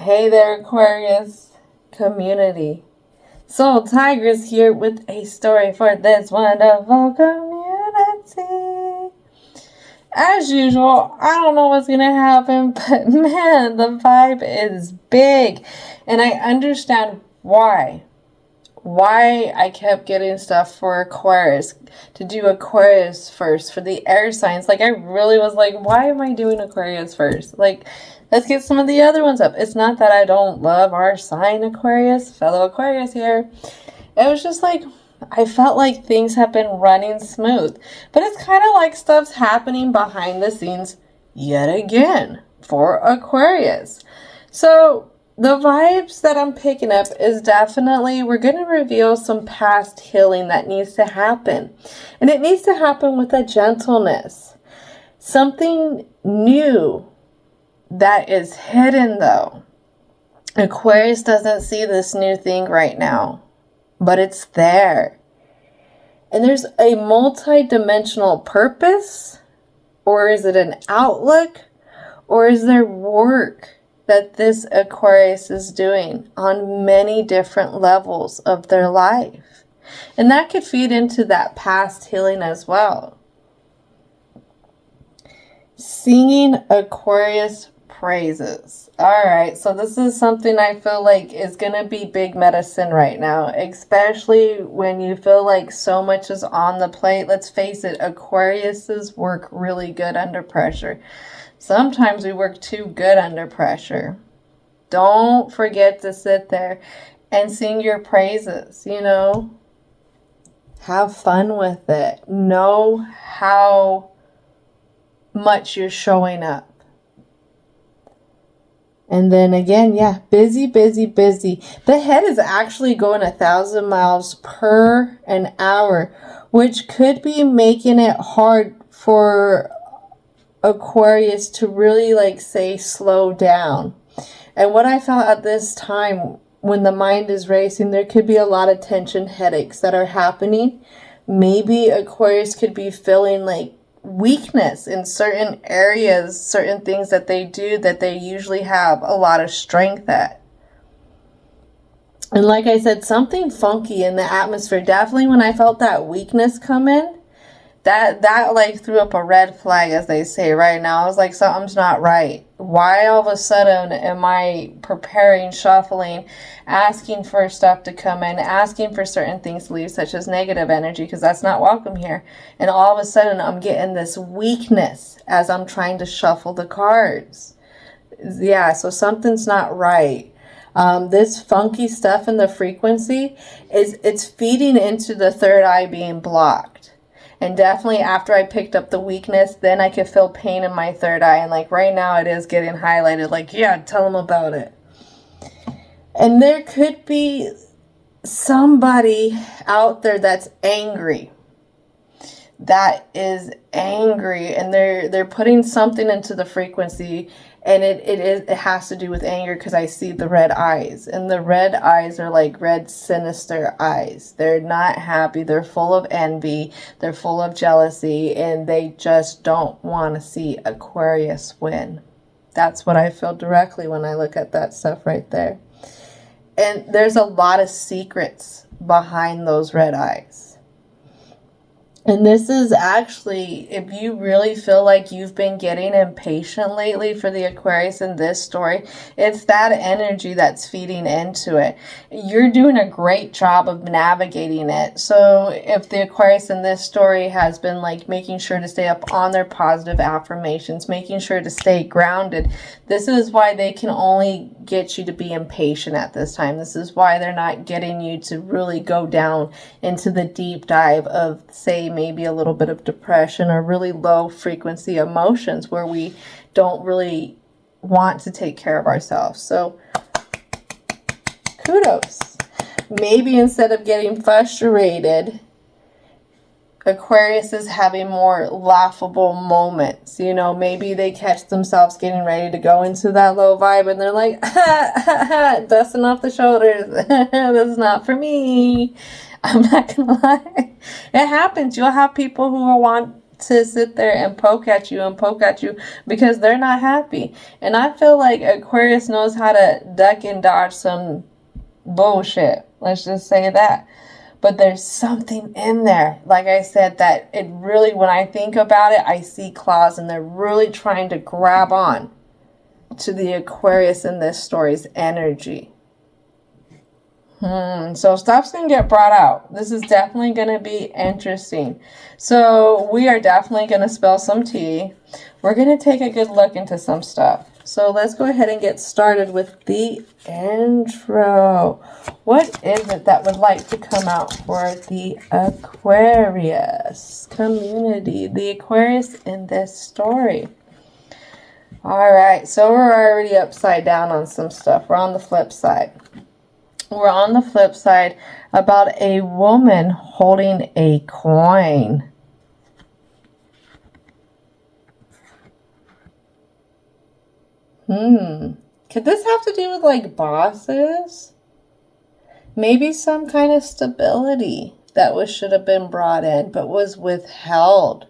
Hey there, Aquarius community. Soul Tigress here with a story for this wonderful community. As usual, I don't know what's going to happen, but man, the vibe is big. And I understand why. Why I kept getting stuff for Aquarius, to do Aquarius first for the air signs. Like, I really was like, why am I doing Aquarius first? Like, let's get some of the other ones up. It's not that I don't love our sign, Aquarius, fellow Aquarius here. It was just like, I felt like things have been running smooth. But it's kind of like stuff's happening behind the scenes yet again for Aquarius. So the vibes that I'm picking up is definitely, we're going to reveal some past healing that needs to happen. And it needs to happen with a gentleness. Something new that is hidden, though. Aquarius doesn't see this new thing right now, but it's there. And there's a multi-dimensional purpose, or is it an outlook, or is there work that this Aquarius is doing on many different levels of their life? And that could feed into that past healing as well. Singing Aquarius praises. Alright, so this is something I feel like is going to be big medicine right now, especially when you feel like so much is on the plate. Let's face it, Aquariuses work really good under pressure. Sometimes we work too good under pressure. Don't forget to sit there and sing your praises, you know. Have fun with it. Know how much you're showing up. And then again, yeah, busy, busy, busy. The head is actually going 1,000 miles per an hour, which could be making it hard for Aquarius to really, like, say, slow down. And what I felt at this time, when the mind is racing, there could be a lot of tension headaches that are happening. Maybe Aquarius could be feeling like weakness in certain areas, certain things that they do that they usually have a lot of strength at. And like I said, something funky in the atmosphere. Definitely when I felt that weakness come in, that like threw up a red flag, as they say right now. I was like, something's not right. Why all of a sudden am I preparing, shuffling, asking for stuff to come in, asking for certain things to leave, such as negative energy, because that's not welcome here. And all of a sudden I'm getting this weakness as I'm trying to shuffle the cards. Yeah, so something's not right. This funky stuff in the frequency it's feeding into the third eye being blocked. And definitely after I picked up the weakness, then I could feel pain in my third eye. And like right now it is getting highlighted. Like, yeah, tell them about it. And there could be somebody out there that's angry. That is angry. And they're putting something into the frequency. And it has to do with anger, because I see the red eyes. And the red eyes are like red, sinister eyes. They're not happy. They're full of envy. They're full of jealousy. And they just don't want to see Aquarius win. That's what I feel directly when I look at that stuff right there. And there's a lot of secrets behind those red eyes. And this is actually, if you really feel like you've been getting impatient lately for the Aquarius in this story, it's that energy that's feeding into it. You're doing a great job of navigating it. So if the Aquarius in this story has been like making sure to stay up on their positive affirmations, making sure to stay grounded, this is why they can only get you to be impatient at this time. This is why they're not getting you to really go down into the deep dive of, say, maybe a little bit of depression or really low frequency emotions where we don't really want to take care of ourselves. So kudos. Maybe instead of getting frustrated, Aquarius is having more laughable moments. You know, maybe they catch themselves getting ready to go into that low vibe and they're like, dusting off the shoulders. This is not for me. I'm not going to lie. It happens. You'll have people who will want to sit there and poke at you because they're not happy. And I feel like Aquarius knows how to duck and dodge some bullshit. Let's just say that. But there's something in there, like I said, that it really, when I think about it, I see claws, and they're really trying to grab on to the Aquarius in this story's energy. So stuff's going to get brought out. This is definitely going to be interesting. So we are definitely going to spill some tea. We're going to take a good look into some stuff. So let's go ahead and get started with the intro. What is it that would like to come out for the Aquarius community? The Aquarius in this story. All right, so we're already upside down on some stuff. We're on the flip side. We're on the flip side about a woman holding a coin. Could this have to do with like bosses? Maybe some kind of stability that should have been brought in but was withheld.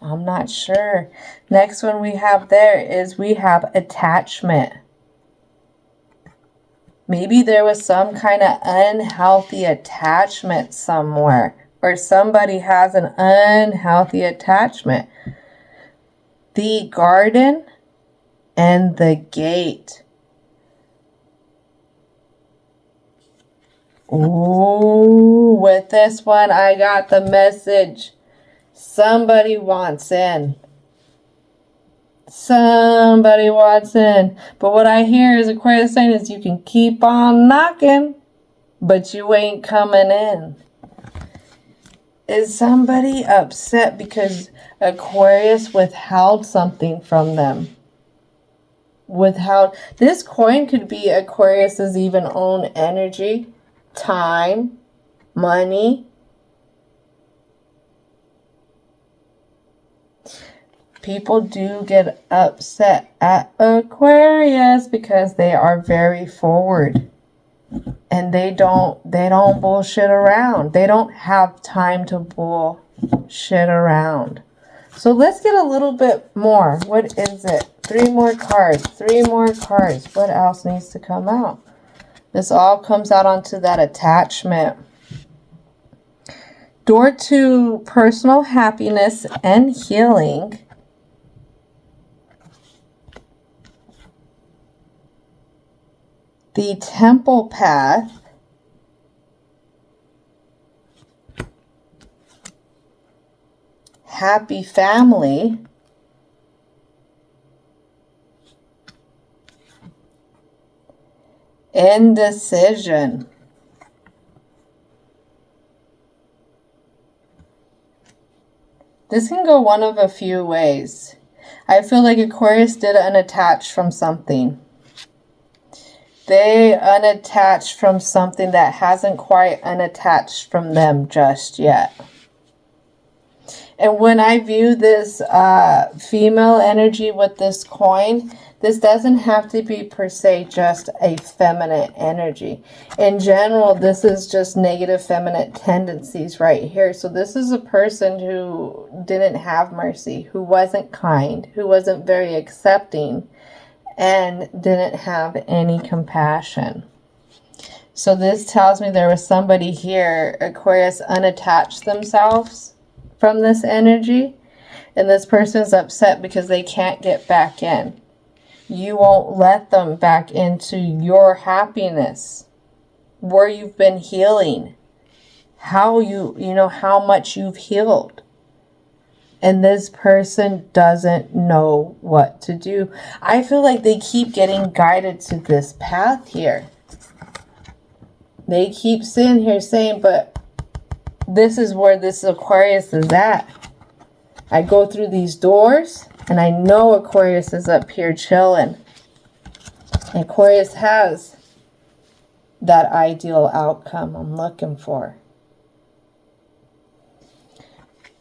I'm not sure. Next one we have there is we have attachment. Maybe there was some kind of unhealthy attachment somewhere, or somebody has an unhealthy attachment. The garden and the gate. Ooh, with this one, I got the message. Somebody wants in. Somebody wants in. But what I hear is Aquarius saying is you can keep on knocking, but you ain't coming in. Is somebody upset because Aquarius withheld something from them? Withheld. This coin could be Aquarius's even own energy, time, money. People do get upset at Aquarius because they are very forward. And they don't bullshit around. They don't have time to bullshit around. So let's get a little bit more. What is it? 3 more cards. 3 more cards. What else needs to come out? This all comes out onto that attachment. Door to personal happiness and healing. The temple path. Happy family. Indecision. This can go one of a few ways. I feel like Aquarius did unattach from something. They unattached from something that hasn't quite unattached from them just yet. And when I view this female energy with this coin, this doesn't have to be per se just a feminine energy. In general, this is just negative feminine tendencies right here. So this is a person who didn't have mercy, who wasn't kind, who wasn't very accepting, and didn't have any compassion. So this tells me there was somebody here, Aquarius unattached themselves from this energy, and this person's upset because they can't get back in. You won't let them back into your happiness, where you've been healing, how how much you've healed. And this person doesn't know what to do. I feel like they keep getting guided to this path here. They keep sitting here saying, but this is where this Aquarius is at. I go through these doors, and I know Aquarius is up here chilling. Aquarius has that ideal outcome I'm looking for.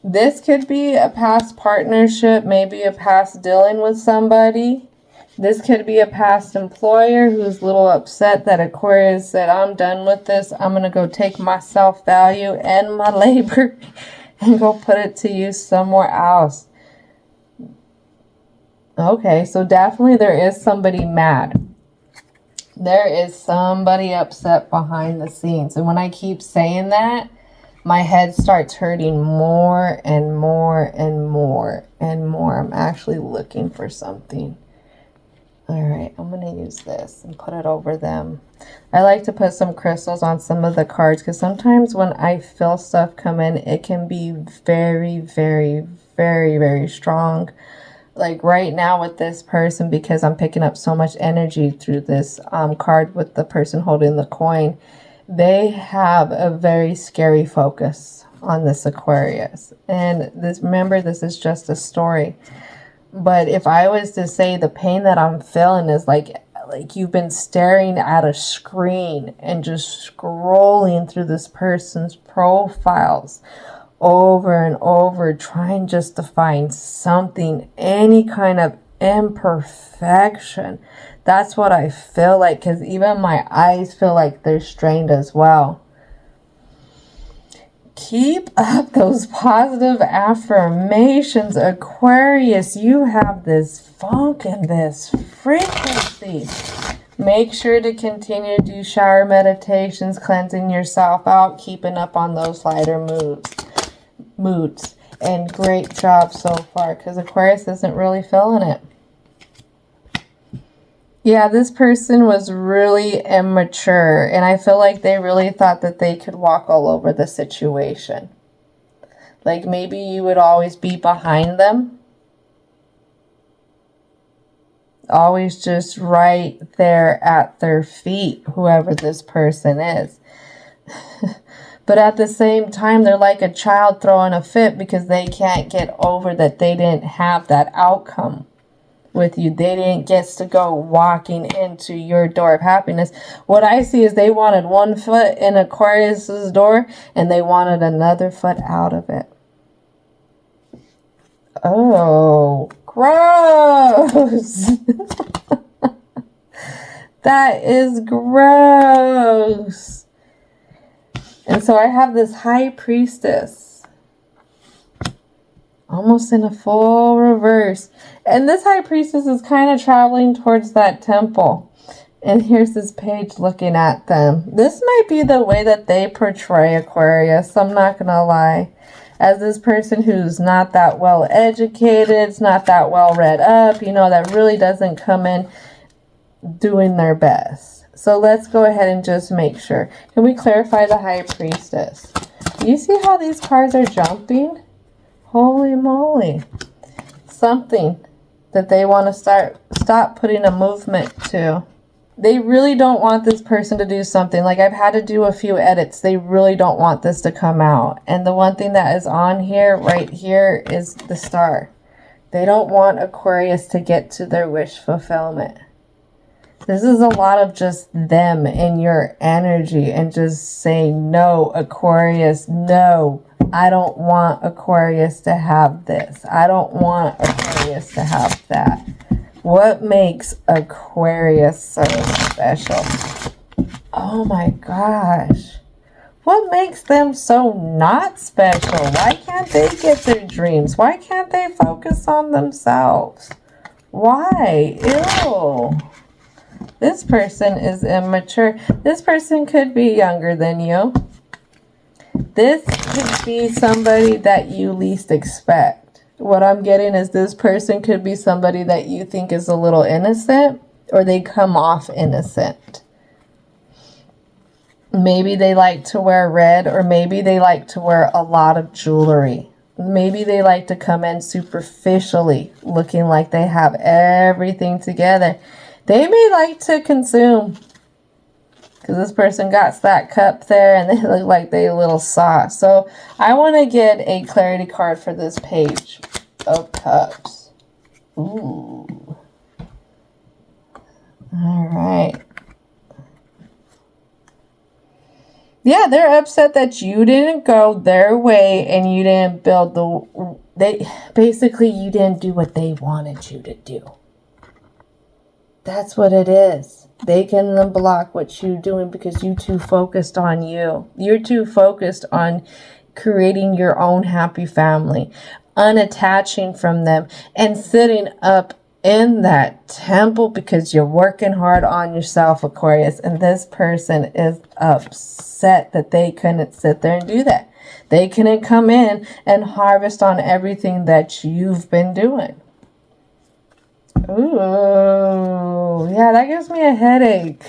This could be a past partnership, maybe a past dealing with somebody. This could be a past employer who's a little upset that Aquarius said, I'm done with this. I'm going to go take my self-value and my labor and go put it to use somewhere else. Okay, so definitely there is somebody mad. There is somebody upset behind the scenes. And when I keep saying that, my head starts hurting more and more and more and more. I'm actually looking for something. All right, I'm going to use this and put it over them. I like to put some crystals on some of the cards because sometimes when I feel stuff come in, it can be very, very, very, very strong. Like right now with this person, because I'm picking up so much energy through this card with the person holding the coin, they have a very scary focus on this Aquarius. And this, remember, this is just a story. But if I was to say the pain that I'm feeling is like you've been staring at a screen and just scrolling through this person's profiles over and over, trying just to find something, any kind of imperfection. That's what I feel like, because even my eyes feel like they're strained as well. Keep up those positive affirmations, Aquarius. You have this funk and this frequency. Make sure to continue to do shower meditations, cleansing yourself out, keeping up on those lighter moods. And great job so far, because Aquarius isn't really feeling it. Yeah, this person was really immature, and I feel like they really thought that they could walk all over the situation. Like maybe you would always be behind them. Always just right there at their feet, whoever this person is. But at the same time, they're like a child throwing a fit because they can't get over that they didn't have that outcome with you. They didn't get to go walking into your door of happiness. What I see is they wanted one foot in Aquarius's door and they wanted another foot out of it. Oh, gross. That is gross. And so I have this High Priestess, almost in a full reverse. And this High Priestess is kind of traveling towards that temple. And here's this page looking at them. This might be the way that they portray Aquarius, I'm not going to lie. As this person who's not that well educated, it's not that well read up, you know, that really doesn't come in doing their best. So let's go ahead and just make sure. Can we clarify the High Priestess? Do you see how these cards are jumping? Holy moly. Something that they want to stop putting a movement to. They really don't want this person to do something. Like I've had to do a few edits. They really don't want this to come out. And the one thing that is on here, right here, is the star. They don't want Aquarius to get to their wish fulfillment. This is a lot of just them and your energy and just saying, no, Aquarius, no. I don't want Aquarius to have this. I don't want Aquarius to have that. What makes Aquarius so special? Oh my gosh. What makes them so not special? Why can't they get their dreams? Why can't they focus on themselves? Why? Ew. This person is immature. This person could be younger than you. This could be somebody that you least expect. What I'm getting is this person could be somebody that you think is a little innocent, or they come off innocent. Maybe they like to wear red, or maybe they like to wear a lot of jewelry. Maybe they like to come in superficially, looking like they have everything together. They may like to consume, because this person got that cup there and they look like they a little sauce. So I want to get a clarity card for this page of cups. Ooh. All right. Yeah, they're upset that you didn't go their way and you didn't build basically you didn't do what they wanted you to do. That's what it is. They can unblock what you're doing because you're too focused on you. You're too focused on creating your own happy family, unattaching from them, and sitting up in that temple because you're working hard on yourself, Aquarius. And this person is upset that they couldn't sit there and do that. They couldn't come in and harvest on everything that you've been doing. Ooh, yeah, that gives me a headache.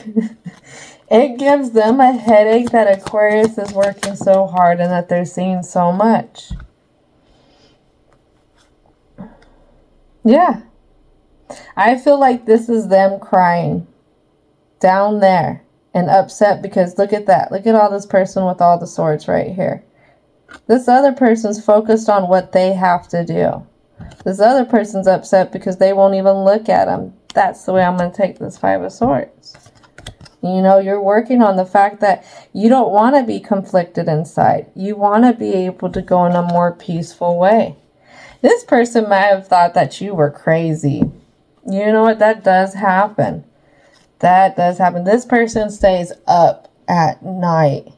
It gives them a headache that Aquarius is working so hard and that they're seeing so much. Yeah. I feel like this is them crying down there and upset because look at that. Look at all this person with all the swords right here. This other person's focused on what they have to do. This other person's upset because they won't even look at them. That's the way I'm going to take this Five of Swords. You know, you're working on the fact that you don't want to be conflicted inside. You want to be able to go in a more peaceful way. This person might have thought that you were crazy. You know what? That does happen. That does happen. This person stays up at night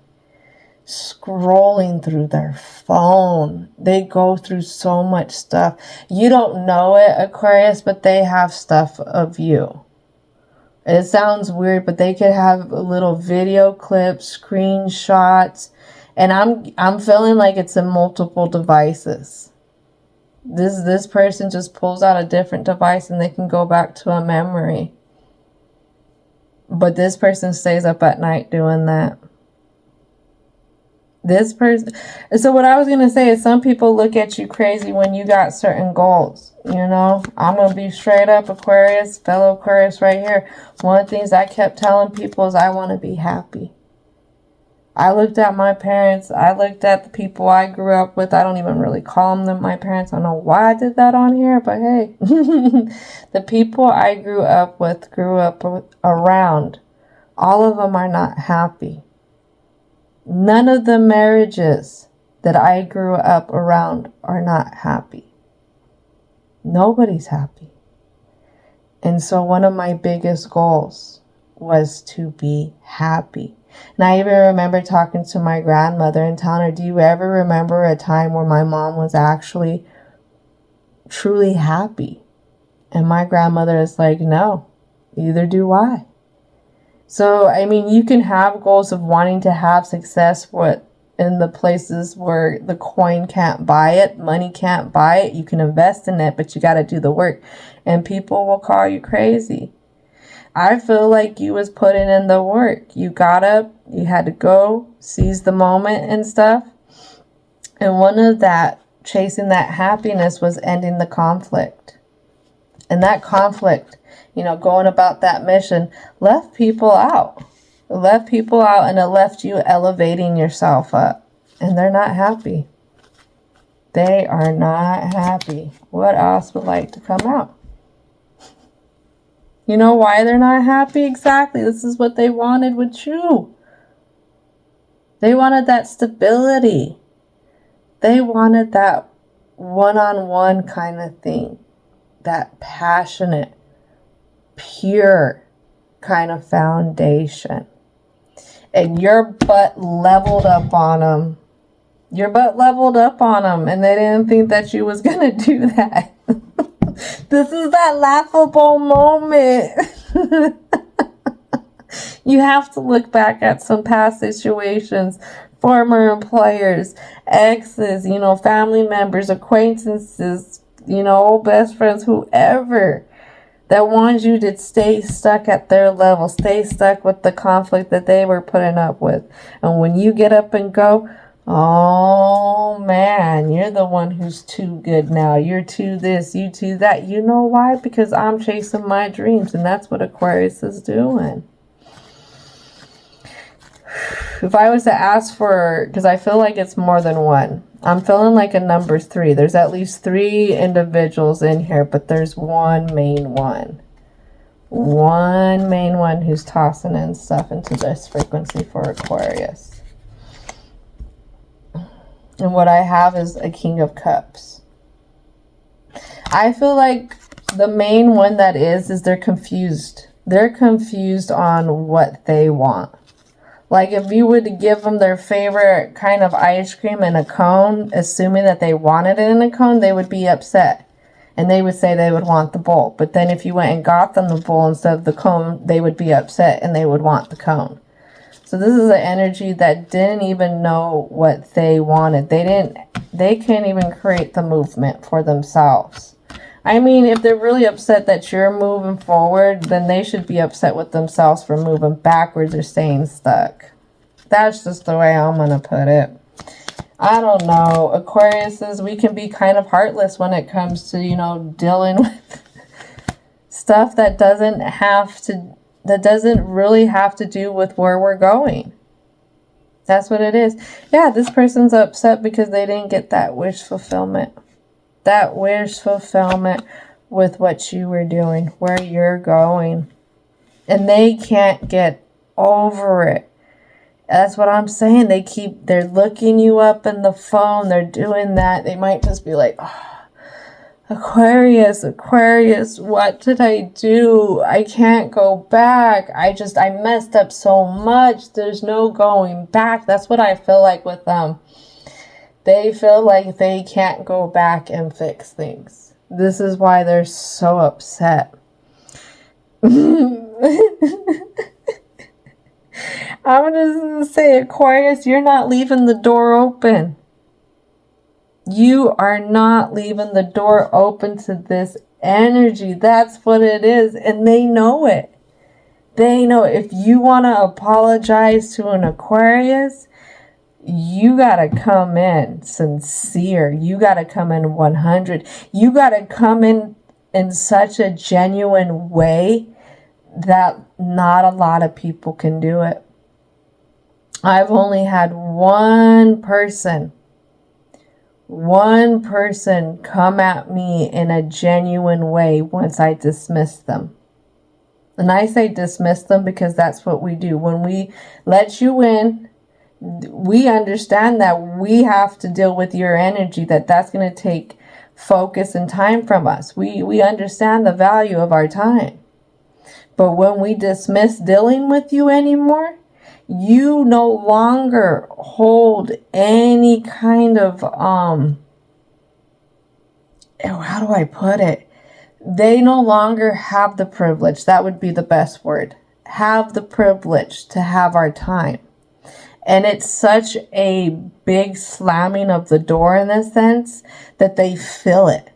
scrolling through their phone. They go through so much stuff. You don't know it, Aquarius, but they have stuff of you. It sounds weird, but they could have little video clips, screenshots, and I'm feeling like it's in multiple devices. This person just pulls out a different device and they can go back to a memory. But this person stays up at night doing that. This person. So what I was going to say is some people look at you crazy when you got certain goals. You know, I'm going to be straight up, Aquarius, fellow Aquarius right here. One of the things I kept telling people is I want to be happy. I looked at my parents. I looked at the people I grew up with. I don't even really call them my parents. I don't know why I did that on here, but hey. The people I grew up around, all of them are not happy. None of the marriages that I grew up around are not happy. Nobody's happy. And so one of my biggest goals was to be happy. And I even remember talking to my grandmother and telling her, do you ever remember a time where my mom was actually truly happy? And my grandmother is like, no, neither do I. So, I mean, you can have goals of wanting to have success in the places where the coin can't buy it, money can't buy it. You can invest in it, but you got to do the work. And people will call you crazy. I feel like you was putting in the work. You got up, you had to go, seize the moment and stuff. And one of that, chasing that happiness, was ending the conflict. And that conflict, you know, going about that mission, left people out. It left people out, and it left you elevating yourself up. And they're not happy. They are not happy. What else would like to come out? You know why they're not happy? Exactly. This is what they wanted with you. They wanted that stability. They wanted that one-on-one kind of thing. That passionate, pure kind of foundation. And your butt leveled up on them. Your butt leveled up on them. And they didn't think that you was going to do that. This is that laughable moment. You have to look back at some past situations, former employers, exes, you know, family members, acquaintances, you know, old best friends, whoever that wants you to stay stuck at their level, stay stuck with the conflict that they were putting up with. And when you get up and go, oh man, you're the one who's too good now. You're too this, you too that. You know why? Because I'm chasing my dreams, and that's what Aquarius is doing. If I was to ask for, because I feel like it's more than one. I'm feeling like a number 3. There's at least 3 individuals in here, but there's one main one. One main one who's tossing in stuff into this frequency for Aquarius. And what I have is a King of Cups. I feel like the main one that is they're confused. They're confused on what they want. Like if you would give them their favorite kind of ice cream in a cone, assuming that they wanted it in a cone, they would be upset. And they would say they would want the bowl. But then if you went and got them the bowl instead of the cone, they would be upset and they would want the cone. So this is an energy that didn't even know what they wanted. They can't even create the movement for themselves. I mean, if they're really upset that you're moving forward, then they should be upset with themselves for moving backwards or staying stuck. That's just the way I'm going to put it. I don't know. Aquariuses, we can be kind of heartless when it comes to, dealing with stuff that doesn't really have to do with where we're going. That's what it is. Yeah, this person's upset because they didn't get that wish fulfillment. That wish fulfillment with what you were doing, where you're going. And they can't get over it. That's what I'm saying. They're looking you up in the phone. They're doing that. They might just be like, oh, Aquarius, what did I do? I can't go back. I messed up so much. There's no going back. That's what I feel like with them. They feel like they can't go back and fix things. This is why they're so upset. I'm just going to say, Aquarius, you're not leaving the door open. You are not leaving the door open to this energy. That's what it is. And they know it. They know if you want to apologize to an Aquarius, you got to come in sincere. You got to come in 100. You got to come in such a genuine way that not a lot of people can do it. I've only had one person come at me in a genuine way once I dismissed them. And I say dismiss them because that's what we do. When we let you in, we understand that we have to deal with your energy, that's going to take focus and time from us. We understand the value of our time. But when we dismiss dealing with you anymore, you no longer hold any kind of, how do I put it? They no longer have the privilege. That would be the best word. Have the privilege to have our time. And it's such a big slamming of the door in a sense that they feel it.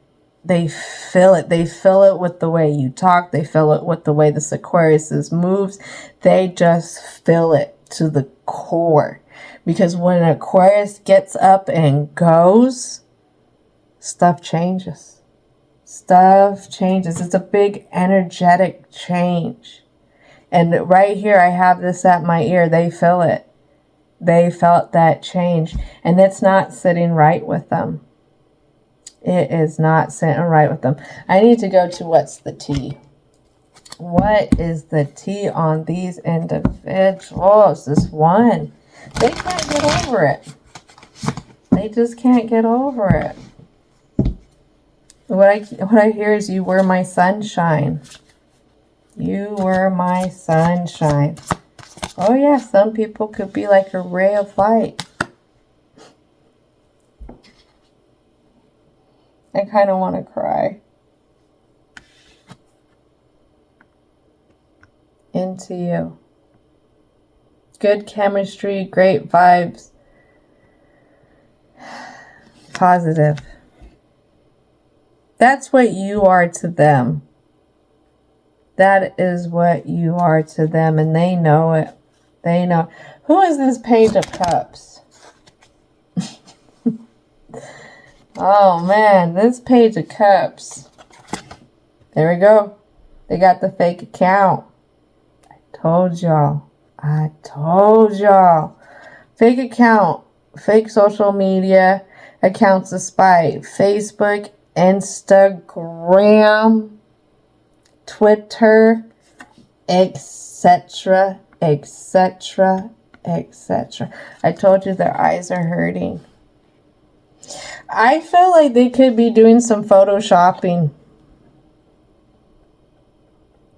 They feel it. They feel it with the way you talk. They feel it with the way the Aquarius moves. They just feel it to the core. Because when an Aquarius gets up and goes, stuff changes. Stuff changes. It's a big energetic change. And right here, I have this at my ear. They feel it. They felt that change. And it's not sitting right with them. It is not sitting right with them. I need to go to what's the tea. What is the tea on these individuals? This one. They can't get over it. They just can't get over it. What I hear is you were my sunshine. You were my sunshine. Oh yeah, some people could be like a ray of light. I kind of want to cry. Into you. Good chemistry, great vibes. Positive. That's what you are to them. That is what you are to them, and they know it. They know. Who is this Page of Cups? Oh, man. This Page of Cups. There we go. They got the fake account. I told y'all. Fake account. Fake social media accounts to spy. Facebook, Instagram, Twitter, etc. etc. etc. I told you their eyes are hurting. I feel like they could be doing some photoshopping.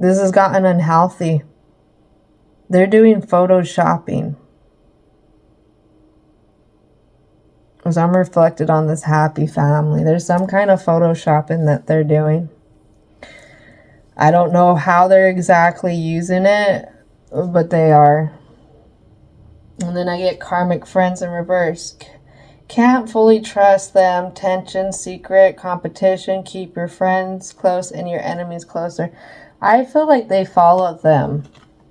This has gotten unhealthy. They're doing photoshopping. As I'm reflected on this happy family, there's some kind of photoshopping that they're doing. I don't know how they're exactly using it, but they are. And then I get karmic friends in reverse. Can't fully trust them. Tension, secret, competition. Keep your friends close and your enemies closer. I feel like they followed them.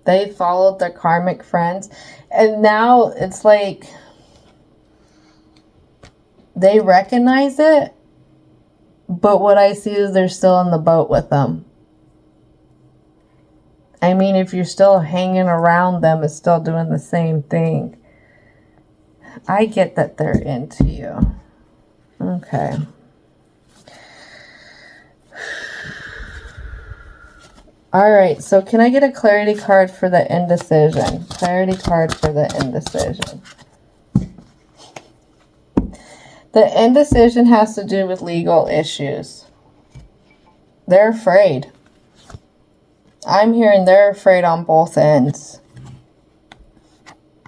They followed their karmic friends. And now it's like they recognize it. But what I see is they're still in the boat with them. I mean, if you're still hanging around them, it's still doing the same thing. I get that they're into you. Okay. All right, so can I get a clarity card for the indecision? Clarity card for the indecision. The indecision has to do with legal issues. They're afraid. I'm hearing they're afraid on both ends.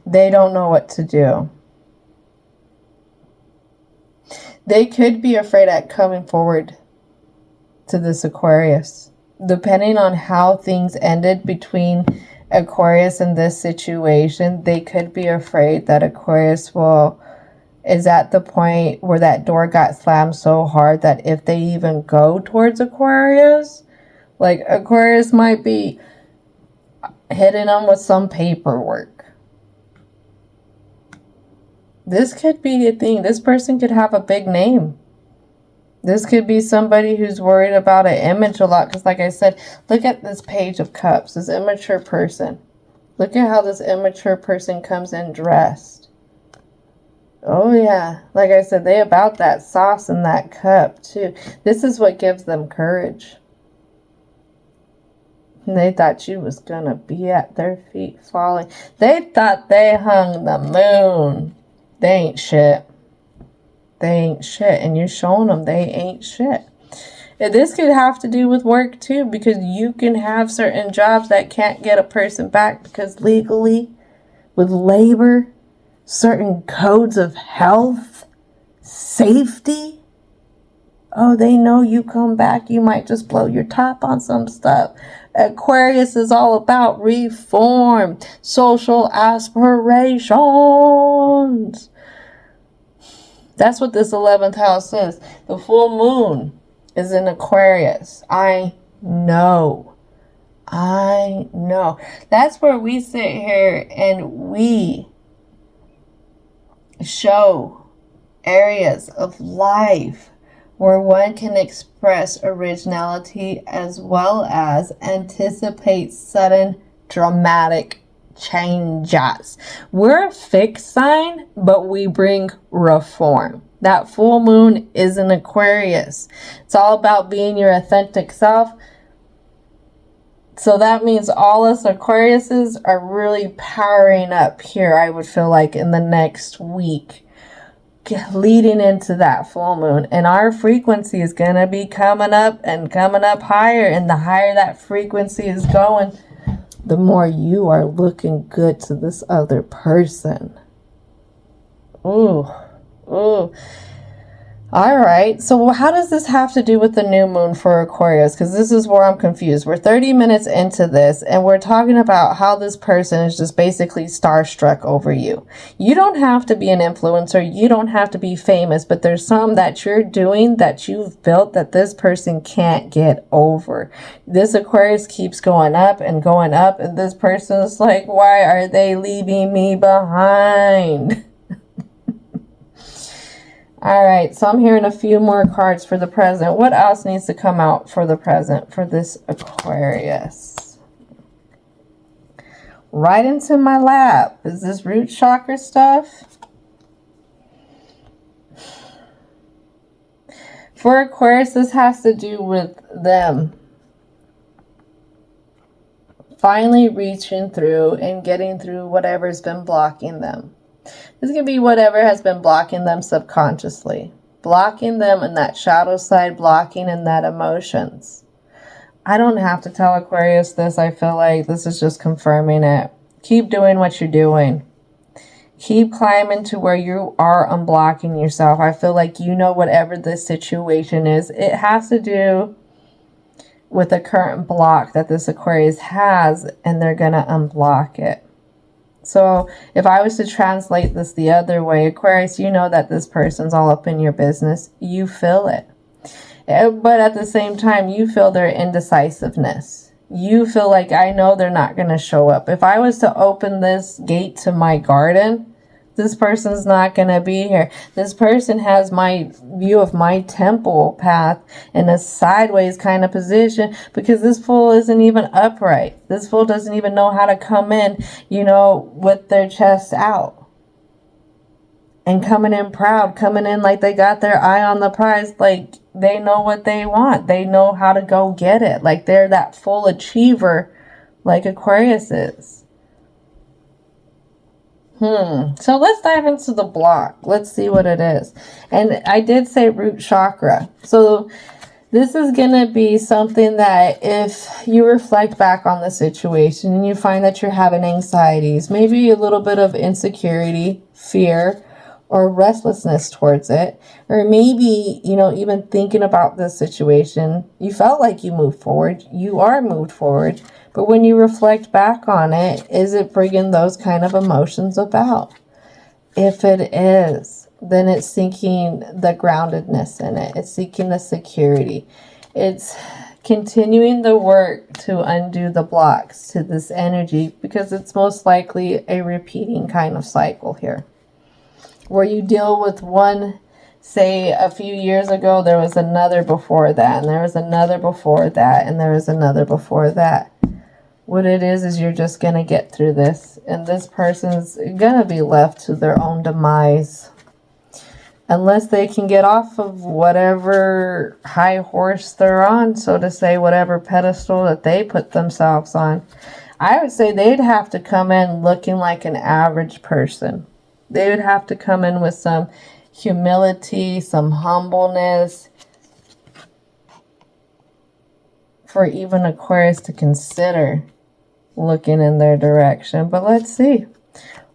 They don't know what to do. They could be afraid at coming forward to this Aquarius. Depending on how things ended between Aquarius and this situation, they could be afraid that Aquarius is at the point where that door got slammed so hard that if they even go towards Aquarius, like Aquarius might be hitting them with some paperwork. This could be a thing. This person could have a big name. This could be somebody who's worried about an image a lot. Because like I said, look at this Page of Cups. This immature person. Look at how this immature person comes in dressed. Oh yeah. Like I said, they about that sauce in that cup too. This is what gives them courage. And they thought you was going to be at their feet falling. They thought they hung the moon. They ain't shit. They ain't shit. And you're showing them they ain't shit. And this could have to do with work too. Because you can have certain jobs that can't get a person back. Because legally, with labor, certain codes of health, safety. Oh, they know you come back, you might just blow your top on some stuff. Aquarius is all about reform, social aspirations. That's what this 11th house is. The full moon is in Aquarius. I know. That's where we sit here and we show areas of life where one can express originality as well as anticipate sudden dramatic changes. We're a fixed sign, but we bring reform. That full moon is in Aquarius. It's all about being your authentic self. So that means all us Aquariuses are really powering up here, I would feel like, in the next week. Leading into that full moon, and our frequency is going to be coming up and coming up higher, and the higher that frequency is going, the more you are looking good to this other person. Ooh. All right, so how does this have to do with the new moon for Aquarius? Because this is where I'm confused. We're 30 minutes into this, and we're talking about how this person is just basically starstruck over you. You don't have to be an influencer. You don't have to be famous, but there's some that you're doing that you've built that this person can't get over. This Aquarius keeps going up, and this person is like, why are they leaving me behind? All right, so I'm hearing a few more cards for the present. What else needs to come out for the present for this Aquarius? Right into my lap. Is this root chakra stuff? For Aquarius, this has to do with them finally reaching through and getting through whatever's been blocking them. This could be whatever has been blocking them subconsciously. Blocking them in that shadow side, blocking in that emotions. I don't have to tell Aquarius this. I feel like this is just confirming it. Keep doing what you're doing. Keep climbing to where you are unblocking yourself. I feel like you know whatever this situation is. It has to do with the current block that this Aquarius has, and they're going to unblock it. So if I was to translate this the other way, Aquarius, you know that this person's all up in your business. You feel it. But at the same time, you feel their indecisiveness. You feel like, I know they're not going to show up. If I was to open this gate to my garden, this person's not going to be here. This person has my view of my temple path in a sideways kind of position because this fool isn't even upright. This fool doesn't even know how to come in, you know, with their chest out. And coming in proud, coming in like they got their eye on the prize, like they know what they want. They know how to go get it. Like they're that full achiever like Aquarius is. So let's dive into the block. Let's see what it is. And I did say root chakra. So this is going to be something that if you reflect back on the situation and you find that you're having anxieties, maybe a little bit of insecurity, fear, or restlessness towards it, or maybe, you know, even thinking about this situation, you felt like you moved forward. You are moved forward. But when you reflect back on it, is it bringing those kind of emotions about? If it is, then it's seeking the groundedness in it. It's seeking the security. It's continuing the work to undo the blocks to this energy because it's most likely a repeating kind of cycle here. Where you deal with one, say a few years ago, there was another before that, and there was another before that, and there was another before that. What it is you're just going to get through this. And this person's going to be left to their own demise. Unless they can get off of whatever high horse they're on, so to say, whatever pedestal that they put themselves on. I would say they'd have to come in looking like an average person. They would have to come in with some humility, some humbleness, for even Aquarius to consider looking in their direction. But let's see.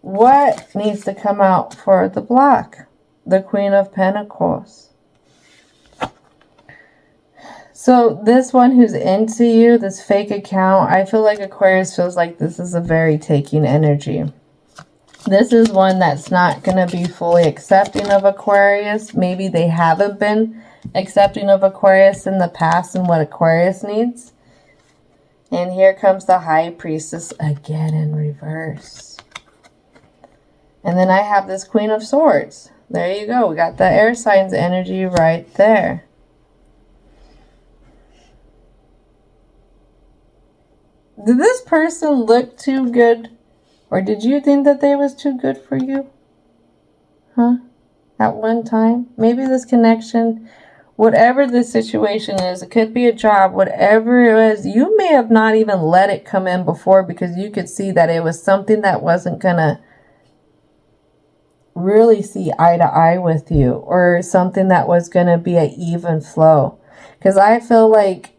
What needs to come out for the block? The Queen of Pentacles. So this one who's into you, this fake account, I feel like Aquarius feels like this is a very taking energy. This is one that's not going to be fully accepting of Aquarius. Maybe they haven't been accepting of Aquarius in the past and what Aquarius needs. And here comes the High Priestess again in reverse. And then I have this Queen of Swords. There you go. We got the air signs energy right there. Did this person look too good? Or did you think that they was too good for you? Huh? At one time? Maybe this connection, whatever the situation is, it could be a job, whatever it was, you may have not even let it come in before because you could see that it was something that wasn't going to really see eye to eye with you, or something that was going to be an even flow. Because I feel like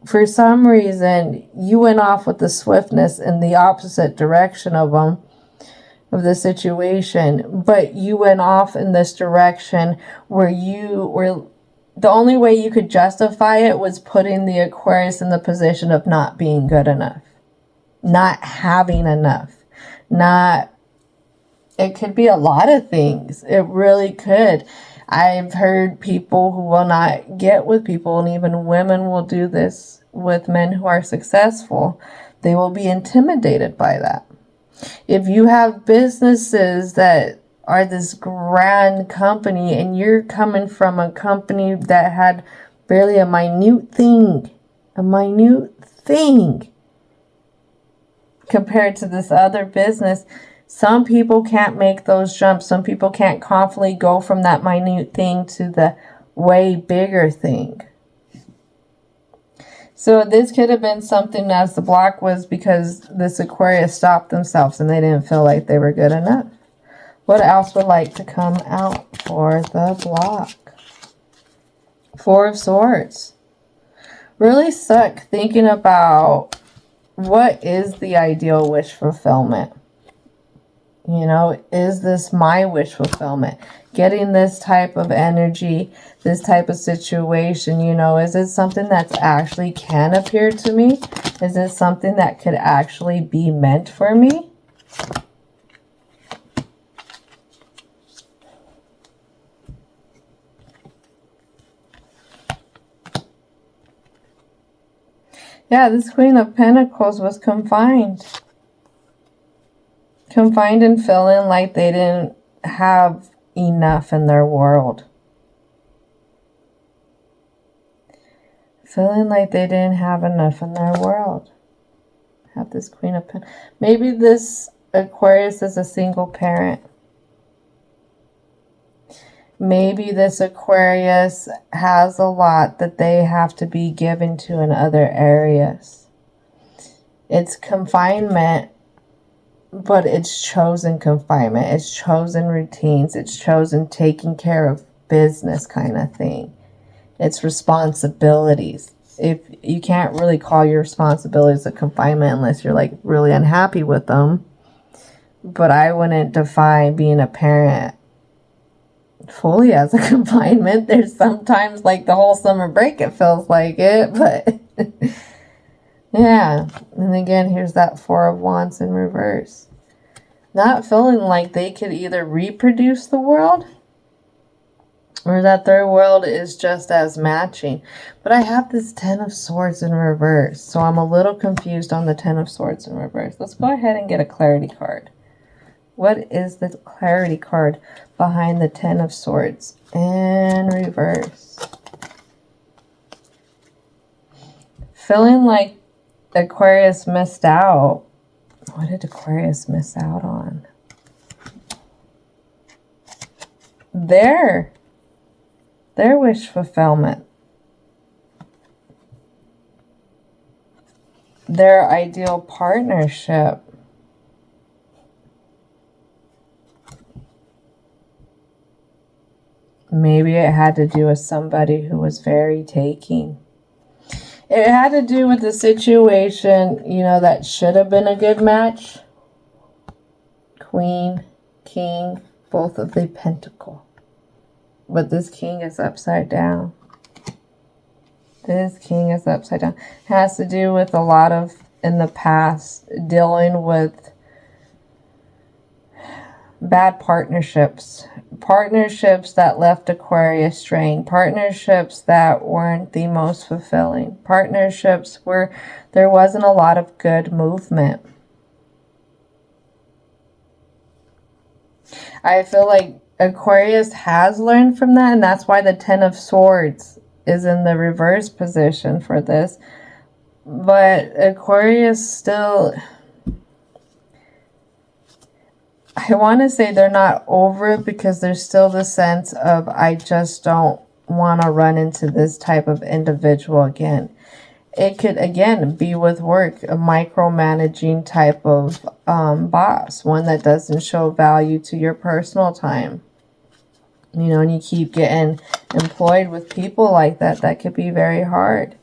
for some reason, you went off with the swiftness in the opposite direction of them, of the situation, but you went off in this direction where you were, the only way you could justify it was putting the Aquarius in the position of not being good enough, not having enough, it could be a lot of things. It really could. I've heard people who will not get with people, and even women will do this with men who are successful. They will be intimidated by that. If you have businesses that are this grand company and you're coming from a company that had barely a minute thing compared to this other business, some people can't make those jumps. Some people can't confidently go from that minute thing to the way bigger thing. So this could have been something as the block was because this Aquarius stopped themselves and they didn't feel like they were good enough. What else would like to come out for the block? Four of Swords. really stuck thinking about what is the ideal wish fulfillment. You know, is this my wish fulfillment? Getting this type of energy, this type of situation, you know, is it something that's actually can appear to me? Is it something that could actually be meant for me? Yeah, this Queen of Pentacles was confined. Confined and feeling like they didn't have enough in their world. Feeling like they didn't have enough in their world. Have this Queen of Pentacles. Maybe this Aquarius is a single parent. Maybe this Aquarius has a lot that they have to be given to in other areas. It's confinement, but it's chosen confinement. It's chosen routines. It's chosen taking care of business kind of thing. It's responsibilities. If you can't really call your responsibilities a confinement unless you're like really unhappy with them. But I wouldn't define being a parent fully as a confinement. There's sometimes like the whole summer break it feels like it, but yeah. And again, here's that Four of Wands in reverse. Not feeling like they could either reproduce the world or that their world is just as matching. But I have this Ten of Swords in reverse, so I'm a little confused on the Ten of Swords in reverse. Let's go ahead and get a clarity card. What is the clarity card behind the Ten of Swords in reverse? Feeling like Aquarius missed out. What did Aquarius miss out on? Their wish fulfillment. Their ideal partnership. Maybe it had to do with somebody who was very taking. It had to do with the situation, you know, that should have been a good match. Queen, King, both of the Pentacle. But this King is upside down. This King is upside down. Has to do with a lot of, in the past, dealing with bad partnerships. Partnerships that left Aquarius straying. Partnerships that weren't the most fulfilling. Partnerships where there wasn't a lot of good movement. I feel like Aquarius has learned from that, and that's why the Ten of Swords is in the reverse position for this. But Aquarius still, I want to say they're not over it because there's still the sense of, I just don't want to run into this type of individual again. It could, again, be with work, a micromanaging type of boss, one that doesn't show value to your personal time. You know, and you keep getting employed with people like that, that could be very hard.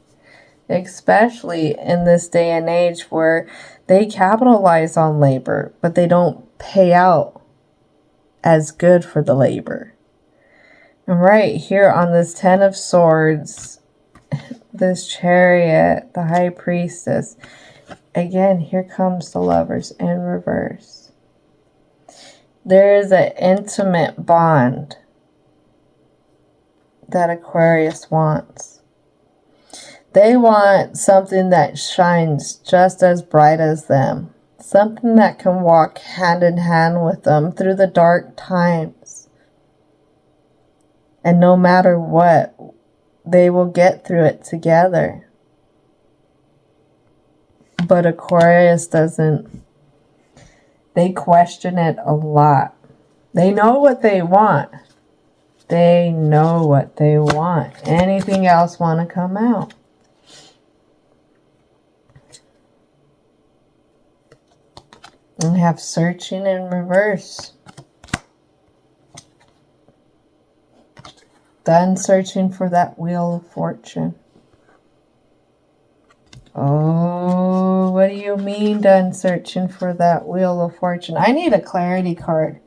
Especially in this day and age where they capitalize on labor, but they don't pay out as good for the labor. And right here on this Ten of Swords, this Chariot, the High Priestess, again, here comes the Lovers in reverse. There is an intimate bond that Aquarius wants. They want something that shines just as bright as them. Something that can walk hand in hand with them through the dark times. And no matter what, they will get through it together. But Aquarius doesn't. They question it a lot. They know what they want. They know what they want. Anything else want to come out? And we have searching in reverse. Done searching for that Wheel of Fortune. you mean done searching for that Wheel of Fortune? I need a clarity card.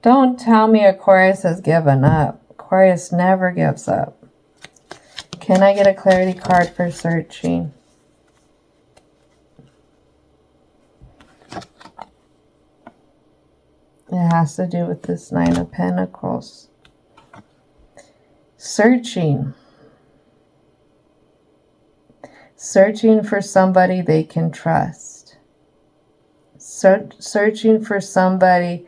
Don't tell me Aquarius has given up. Aquarius never gives up. Can I get a clarity card for searching? It has to do with this Nine of Pentacles. Searching. Searching for somebody they can trust. Searching for somebody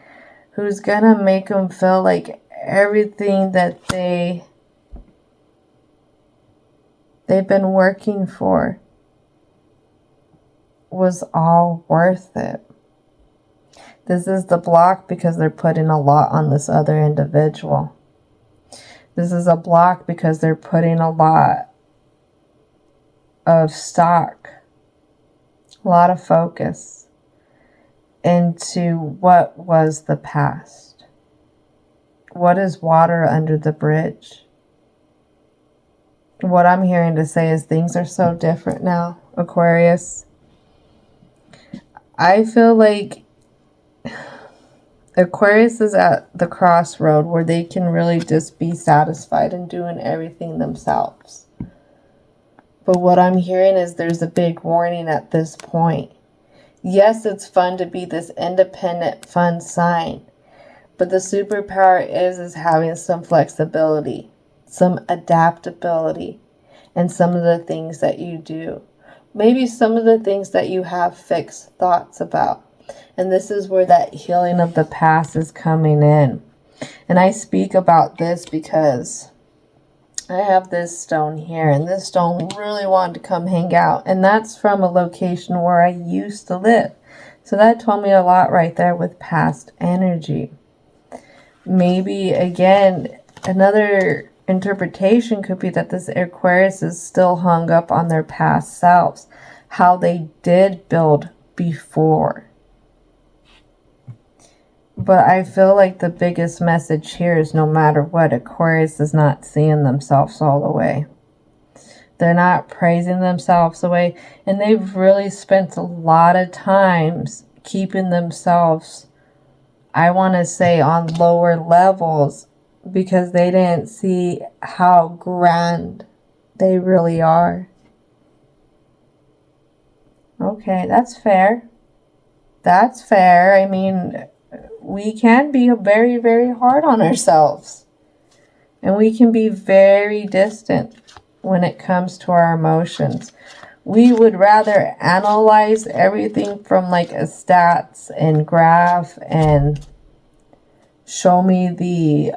who's gonna make them feel like everything that they've been working for was all worth it. This is the block because they're putting a lot on this other individual. This is a block because they're putting a lot of stock, a lot of focus into what was the past. What is water under the bridge? What I'm hearing to say is things are so different now, Aquarius. I feel like Aquarius is at the crossroad where they can really just be satisfied in doing everything themselves. But what I'm hearing is there's a big warning at this point. Yes, it's fun to be this independent, fun sign. But the superpower is having some flexibility, some adaptability, and some of the things that you do. Maybe some of the things that you have fixed thoughts about. And this is where that healing of the past is coming in. And I speak about this because I have this stone here, and this stone really wanted to come hang out. And that's from a location where I used to live. So that told me a lot right there with past energy. Maybe, again, another interpretation could be that this Aquarius is still hung up on their past selves. How they did build before. But I feel like the biggest message here is no matter what, Aquarius is not seeing themselves all the way. They're not praising themselves away. And they've really spent a lot of times keeping themselves, I want to say, on lower levels because they didn't see how grand they really are. Okay, that's fair. That's fair. I mean, we can be very, very hard on ourselves. And we can be very distant when it comes to our emotions. We would rather analyze everything from like a stats and graph and show me the,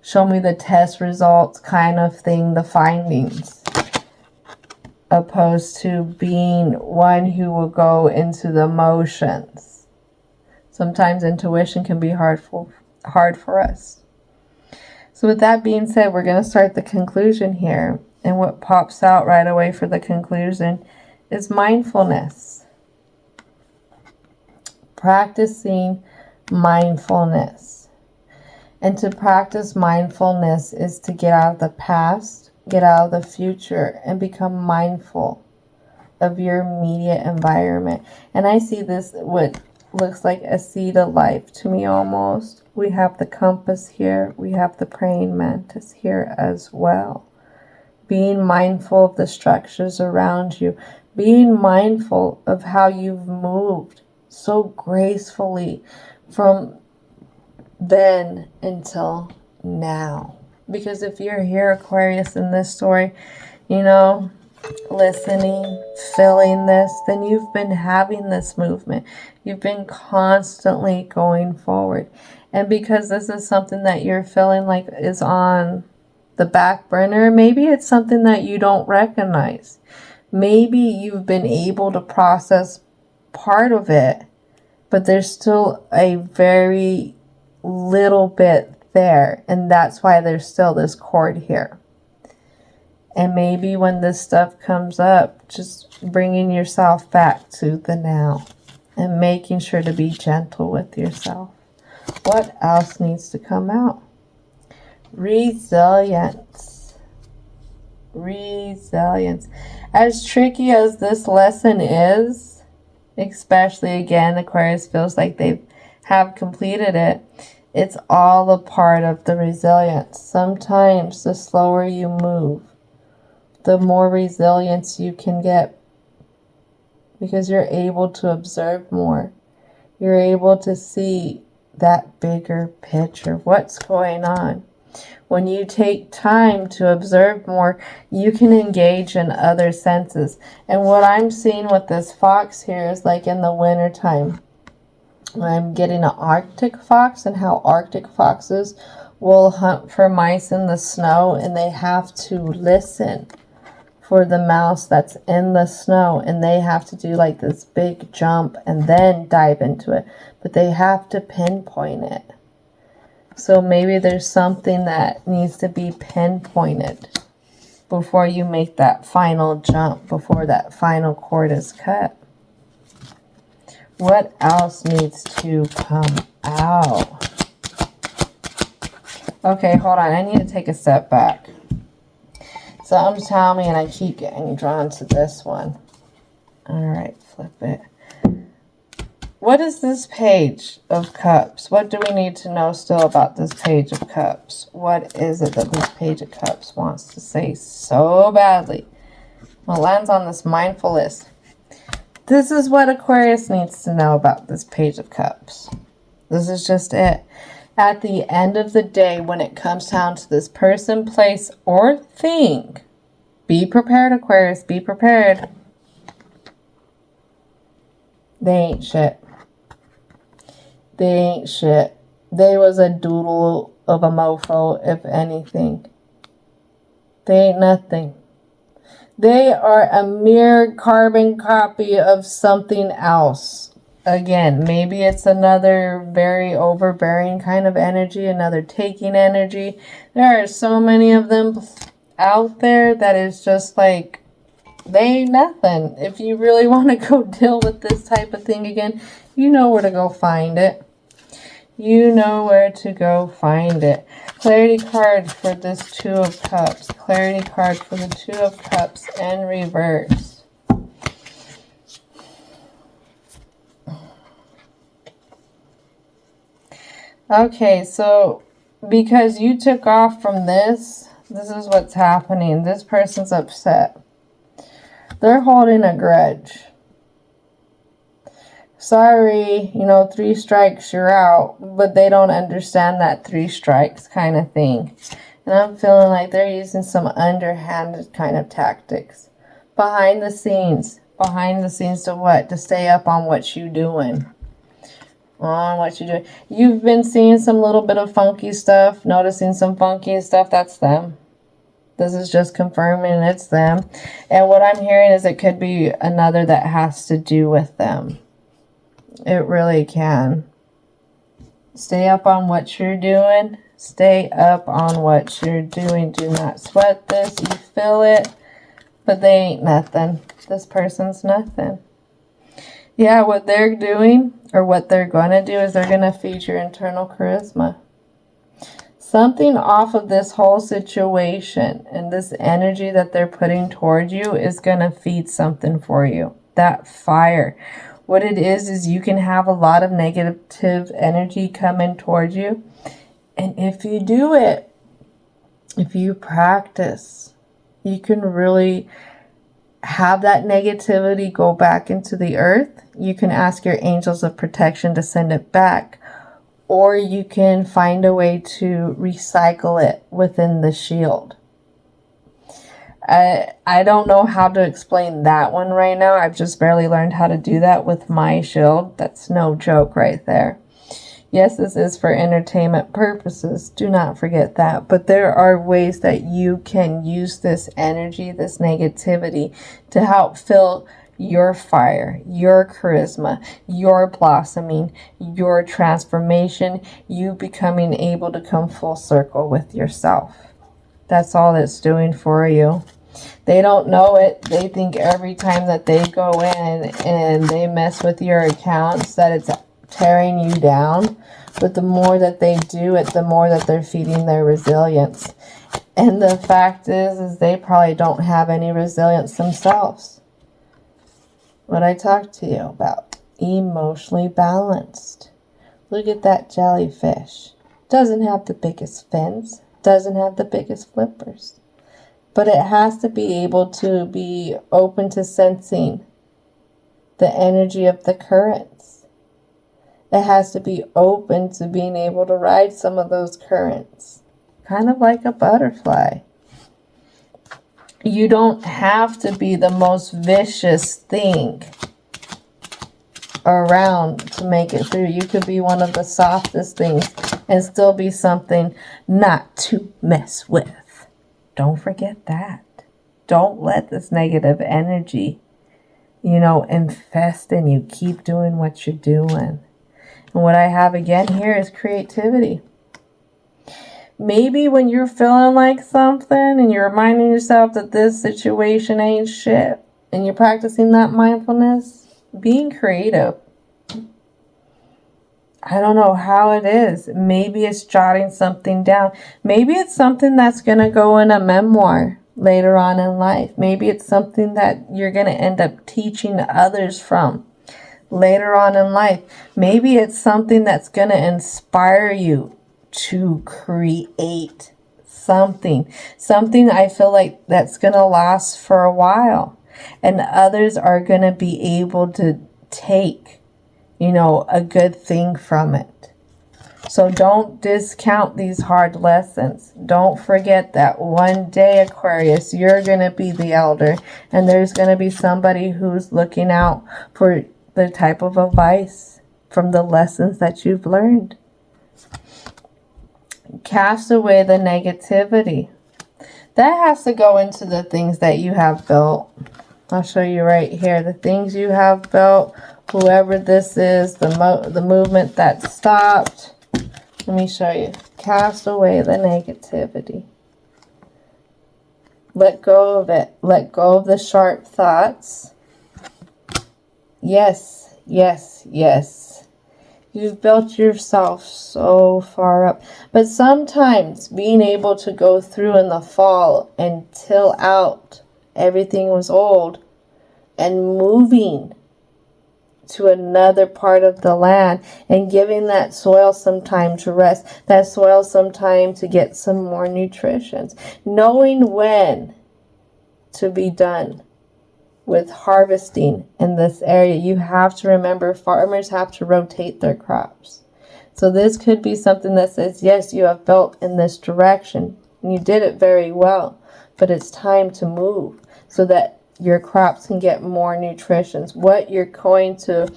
show me the test results kind of thing, the findings. Opposed to being one who will go into the emotions. Sometimes intuition can be hard for us. So with that being said, we're going to start the conclusion here. And what pops out right away for the conclusion is mindfulness. Practicing mindfulness. And to practice mindfulness is to get out of the past, get out of the future, and become mindful of your immediate environment. And I see this what looks like a seed of life to me almost. We have the compass here. We have the praying mantis here as well. Being mindful of the structures around you. Being mindful of how you've moved so gracefully from then until now. Because if you're here, Aquarius, in this story, you know, listening, feeling this, then you've been having this movement. You've been constantly going forward. And because this is something that you're feeling like is on the back burner, maybe it's something that you don't recognize. Maybe you've been able to process part of it, but there's still a very little bit there. And that's why there's still this cord here. And maybe when this stuff comes up, just bringing yourself back to the now and making sure to be gentle with yourself. What else needs to come out? Resilience. Resilience. As tricky as this lesson is, especially again, Aquarius feels like they have completed it. It's all a part of the resilience. Sometimes the slower you move, the more resilience you can get, because you're able to observe more. You're able to see that bigger picture. What's going on? When you take time to observe more, you can engage in other senses. And what I'm seeing with this fox here is like in the winter time. I'm getting an Arctic fox, and how Arctic foxes will hunt for mice in the snow, and they have to listen for the mouse that's in the snow, and they have to do like this big jump and then dive into it, but they have to pinpoint it. So maybe there's something that needs to be pinpointed before you make that final jump, before that final cord is cut. What else needs to come out? Okay, hold on. I need to take a step back. Something's telling me, and I keep getting drawn to this one. All right, flip it. What is this Page of Cups? What do we need to know still about this Page of Cups? What is it that this Page of Cups wants to say so badly? Well, it lands on this mindfulness. This is what Aquarius needs to know about this Page of Cups. This is just it. At the end of the day, when it comes down to this person, place, or thing, be prepared, Aquarius, be prepared. They ain't shit. They ain't shit. They was a doodle of a mofo, if anything. They ain't nothing. They are a mere carbon copy of something else. Again, maybe it's another very overbearing kind of energy, another taking energy. There are so many of them out there that is just like, they ain't nothing. If you really want to go deal with this type of thing again, you know where to go find it. You know where to go find it. Clarity card for this Two of Cups. Clarity card for the Two of Cups in reverse. Okay, so because you took off from this is what's happening. This person's upset. They're holding a grudge. Sorry, 3 strikes, you're out. But they don't understand that 3 strikes kind of thing. And I'm feeling like they're using some underhanded kind of tactics. Behind the scenes. Behind the scenes to what? To stay up on what you're doing. On what you're doing. You've been seeing some little bit of funky stuff. Noticing some funky stuff. That's them. This is just confirming it's them. And what I'm hearing is it could be another that has to do with them. It really can. Stay up on what you're doing. Stay up on what you're doing. Do not sweat this. You feel it. But they ain't nothing. This person's nothing. Yeah, what they're doing, or what they're going to do, is they're going to feed your internal charisma. Something off of this whole situation and this energy that they're putting toward you is going to feed something for you. That fire. What it is you can have a lot of negative energy coming toward you. And if you do it, if you practice, you can really have that negativity go back into the earth. You can ask your angels of protection to send it back. Or you can find a way to recycle it within the shield. I don't know how to explain that one right now. I've just barely learned how to do that with my shield. That's no joke right there. Yes, this is for entertainment purposes. Do not forget that. But there are ways that you can use this energy, this negativity, to help fill your fire, your charisma, your blossoming, your transformation, you becoming able to come full circle with yourself. That's all it's doing for you. They don't know it. They think every time that they go in and they mess with your accounts that it's tearing you down. But the more that they do it, the more that they're feeding their resilience. And the fact is they probably don't have any resilience themselves. What I talked to you about. Emotionally balanced. Look at that jellyfish. Doesn't have the biggest fins. Doesn't have the biggest flippers. But it has to be able to be open to sensing the energy of the currents. It has to be open to being able to ride some of those currents. Kind of like a butterfly. You don't have to be the most vicious thing around to make it through. You could be one of the softest things and still be something not to mess with. Don't forget that. Don't let this negative energy, infest in you. Keep doing what you're doing. And what I have again here is creativity. Maybe when you're feeling like something and you're reminding yourself that this situation ain't shit and you're practicing that mindfulness, being creative. I don't know how it is. Maybe it's jotting something down. Maybe it's something that's going to go in a memoir later on in life. Maybe it's something that you're going to end up teaching others from later on in life. Maybe it's something that's going to inspire you to create something I feel like that's going to last for a while, and others are going to be able to take a good thing from it. So don't discount these hard lessons. Don't forget that one day, Aquarius, you're going to be the elder, and there's going to be somebody who's looking out for the type of advice from the lessons that you've learned. Cast away the negativity. That has to go into the things that you have built. I'll show you right here. The things you have built, whoever this is, the movement that stopped. Let me show you. Cast away the negativity. Let go of it. Let go of the sharp thoughts. Yes, yes, yes. You've built yourself so far up. But sometimes being able to go through in the fall and till out everything was old and moving to another part of the land and giving that soil some time to rest, that soil some time to get some more nutrition, knowing when to be done with harvesting in this area. You have to remember, farmers have to rotate their crops. So this could be something that says, yes, you have built in this direction and you did it very well, but it's time to move so that your crops can get more nutrition. What you're going to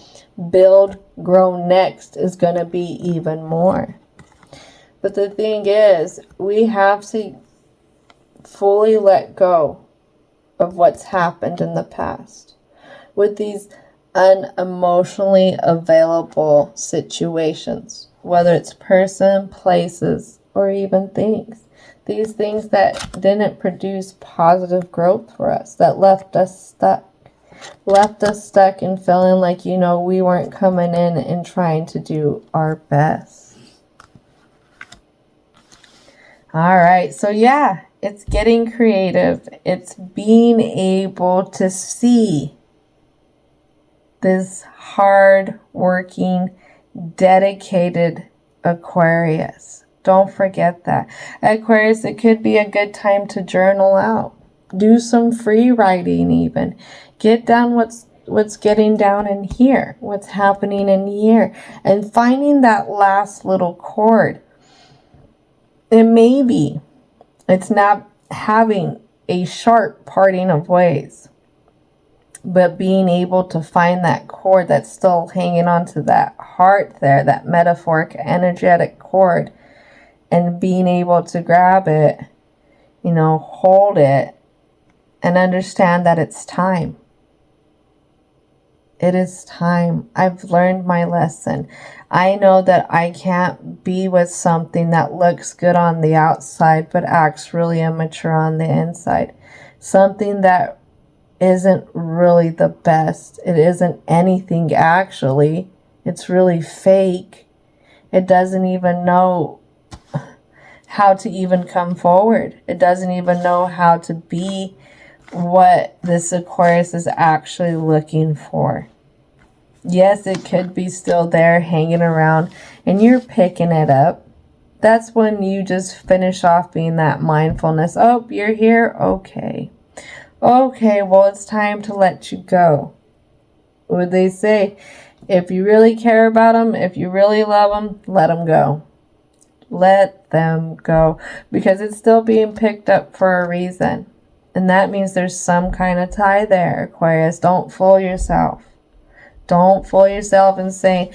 build, grow next is going to be even more. But the thing is, we have to fully let go of what's happened in the past with these unemotionally available situations, whether it's person, places, or even things. These things that didn't produce positive growth for us, that left us stuck and feeling like, we weren't coming in and trying to do our best. All right, so yeah, it's getting creative. It's being able to see this hard-working, dedicated Aquarius. Don't forget that. Aquarius, it could be a good time to journal out. Do some free writing even. Get down what's getting down in here, what's happening in here, and finding that last little chord. And maybe it's not having a sharp parting of ways, but being able to find that cord that's still hanging on to that heart there, that metaphoric, energetic cord, and being able to grab it, hold it, and understand that it's time. It is time. I've learned my lesson. I know that I can't be with something that looks good on the outside but acts really immature on the inside. Something that isn't really the best. It isn't anything actually. It's really fake. It doesn't even know how to even come forward. It doesn't even know how to be what this Aquarius is actually looking for. Yes, it could be still there hanging around and you're picking it up. That's when you just finish off being that mindfulness. Oh, you're here? Okay. Okay, well, it's time to let you go. What they say, if you really care about them, if you really love them, let them go. Let them go. Because it's still being picked up for a reason. And that means there's some kind of tie there, Aquarius. Don't fool yourself. Don't fool yourself and say,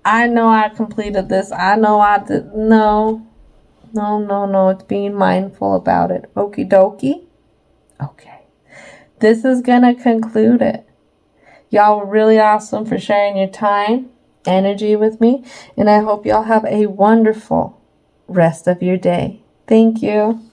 I know I completed this. I know I did. No. No, no, no. It's being mindful about it. Okie dokie. Okay. This is going to conclude it. Y'all were really awesome for sharing your time, energy with me. And I hope y'all have a wonderful rest of your day. Thank you.